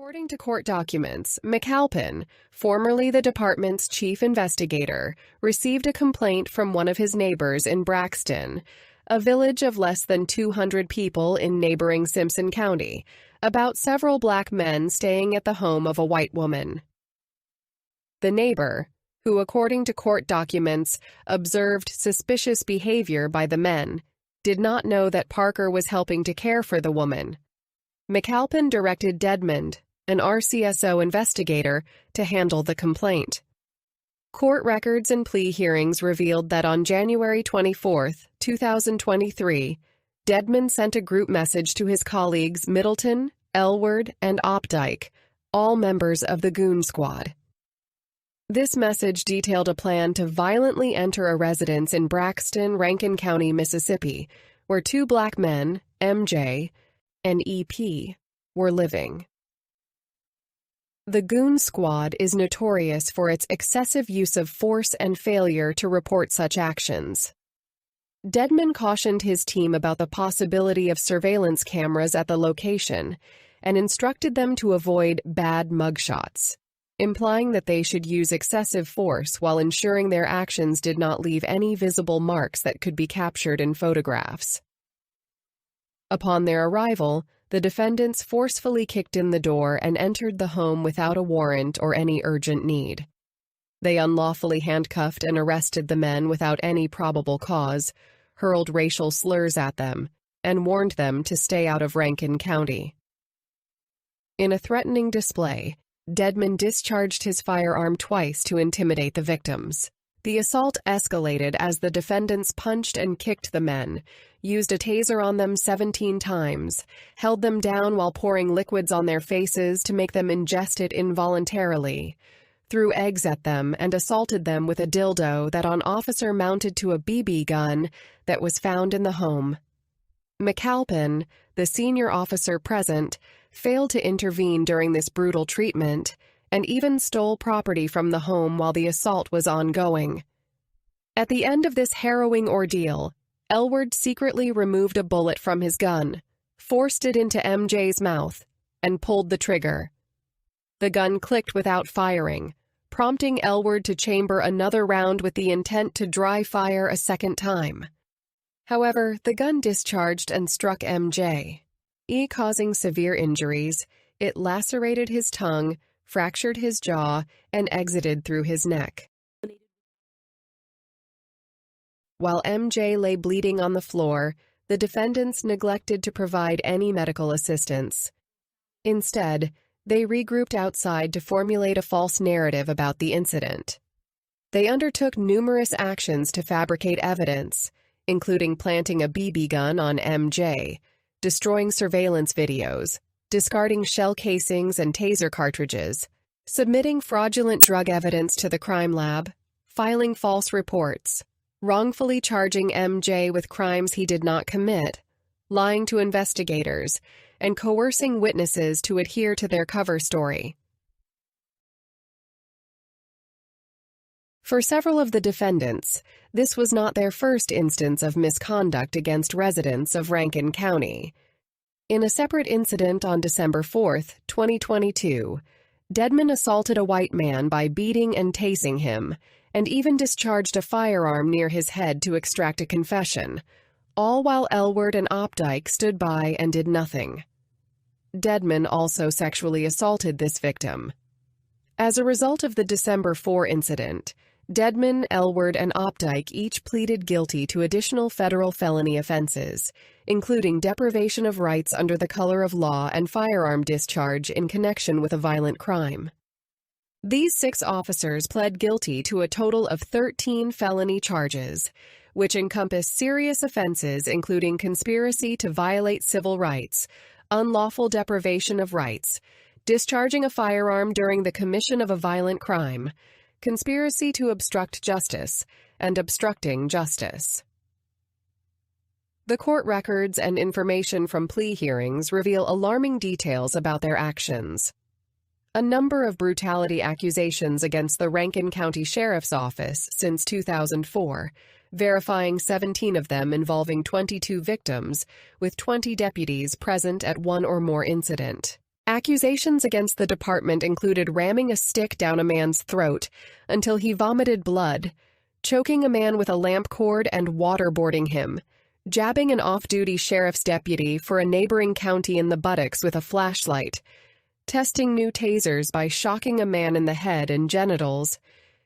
According to court documents, McAlpin, formerly the department's chief investigator, received a complaint from one of his neighbors in Braxton, a village of less than 200 people in neighboring Simpson County, about several black men staying at the home of a white woman. The neighbor, who according to court documents observed suspicious behavior by the men, did not know that Parker was helping to care for the woman. McAlpin directed Dedmond, an RCSO investigator, to handle the complaint. Court records and plea hearings revealed that on January 24, 2023, Dedmond sent a group message to his colleagues Middleton, Elward, and Opdyke, all members of the Goon Squad. This message detailed a plan to violently enter a residence in Braxton, Rankin County, Mississippi, where two black men, MJ and EP, were living. The Goon Squad is notorious for its excessive use of force and failure to report such actions. Dedmond cautioned his team about the possibility of surveillance cameras at the location and instructed them to avoid bad mugshots, implying that they should use excessive force while ensuring their actions did not leave any visible marks that could be captured in photographs. Upon their arrival, the defendants forcefully kicked in the door and entered the home without a warrant or any urgent need. They unlawfully handcuffed and arrested the men without any probable cause, hurled racial slurs at them, and warned them to stay out of Rankin County. In a threatening display, Dedmond discharged his firearm twice to intimidate the victims. The assault escalated as the defendants punched and kicked the men, used a taser on them 17 times, held them down while pouring liquids on their faces to make them ingest it involuntarily, threw eggs at them, and assaulted them with a dildo that an officer mounted to a BB gun that was found in the home. McAlpin, the senior officer present, failed to intervene during this brutal treatment and even stole property from the home while the assault was ongoing. At the end of this harrowing ordeal, Elward secretly removed a bullet from his gun, forced it into MJ's mouth, and pulled the trigger. The gun clicked without firing, prompting Elward to chamber another round with the intent to dry fire a second time. However, the gun discharged and struck MJ, causing severe injuries. It lacerated his tongue, fractured his jaw, and exited through his neck. While MJ lay bleeding on the floor, the defendants neglected to provide any medical assistance. Instead, they regrouped outside to formulate a false narrative about the incident. They undertook numerous actions to fabricate evidence, including planting a BB gun on MJ, destroying surveillance videos, discarding shell casings and taser cartridges, submitting fraudulent drug evidence to the crime lab, filing false reports, wrongfully charging MJ with crimes he did not commit, lying to investigators, and coercing witnesses to adhere to their cover story. For several of the defendants, this was not their first instance of misconduct against residents of Rankin County. In a separate incident on December 4, 2022, Dedmond assaulted a white man by beating and tasing him, and even discharged a firearm near his head to extract a confession, all while Elward and Opdyke stood by and did nothing. Dedmond also sexually assaulted this victim. As a result of the December 4 incident, Dedmond, Elward, and Opdyke each pleaded guilty to additional federal felony offenses, including deprivation of rights under the color of law and firearm discharge in connection with a violent crime. These 6 officers pled guilty to a total of 13 felony charges, which encompass serious offenses including conspiracy to violate civil rights, unlawful deprivation of rights, discharging a firearm during the commission of a violent crime, conspiracy to obstruct justice, and obstructing justice. The court records and information from plea hearings reveal alarming details about their actions. A number of brutality accusations against the Rankin County Sheriff's Office since 2004, verifying 17 of them involving 22 victims, with 20 deputies present at one or more incident. Accusations against the department included ramming a stick down a man's throat until he vomited blood, choking a man with a lamp cord and waterboarding him, jabbing an off-duty sheriff's deputy for a neighboring county in the buttocks with a flashlight, testing new tasers by shocking a man in the head and genitals,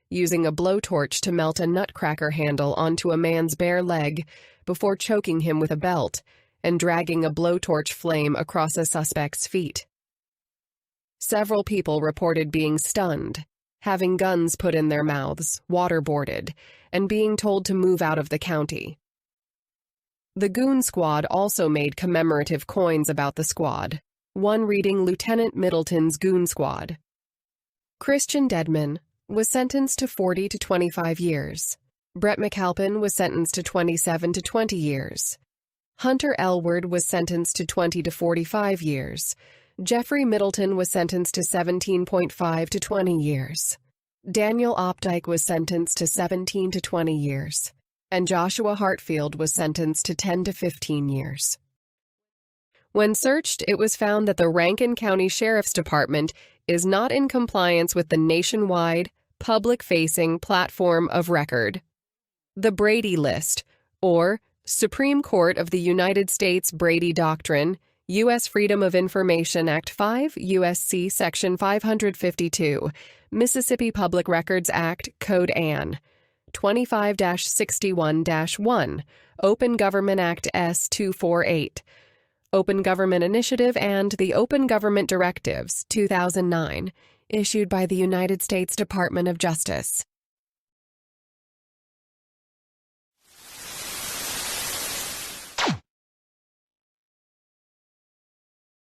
using a blowtorch to melt a nutcracker handle onto a man's bare leg before choking him with a belt, and dragging a blowtorch flame across a suspect's feet. Several people reported being stunned, having guns put in their mouths, waterboarded, and being told to move out of the county. The Goon Squad also made commemorative coins about the squad, one reading Lieutenant Middleton's Goon Squad. Christian Dedmond was sentenced to 40 to 25 years. Brett McAlpin was sentenced to 27 to 20 years. Hunter Elward was sentenced to 20 to 45 years. Jeffrey Middleton was sentenced to 17.5 to 20 years. Daniel Opdyke was sentenced to 17 to 20 years. And Joshua Hartfield was sentenced to 10 to 15 years. When searched, it was found that the Rankin County Sheriff's Department is not in compliance with the nationwide, public-facing platform of record. The Brady List, or Supreme Court of the United States Brady Doctrine, U.S. Freedom of Information Act 5, U.S.C. Section 552, Mississippi Public Records Act, Code Ann. 25-61-1, Open Government Act S. 248, Open Government Initiative, and the Open Government Directives, 2009, issued by the United States Department of Justice.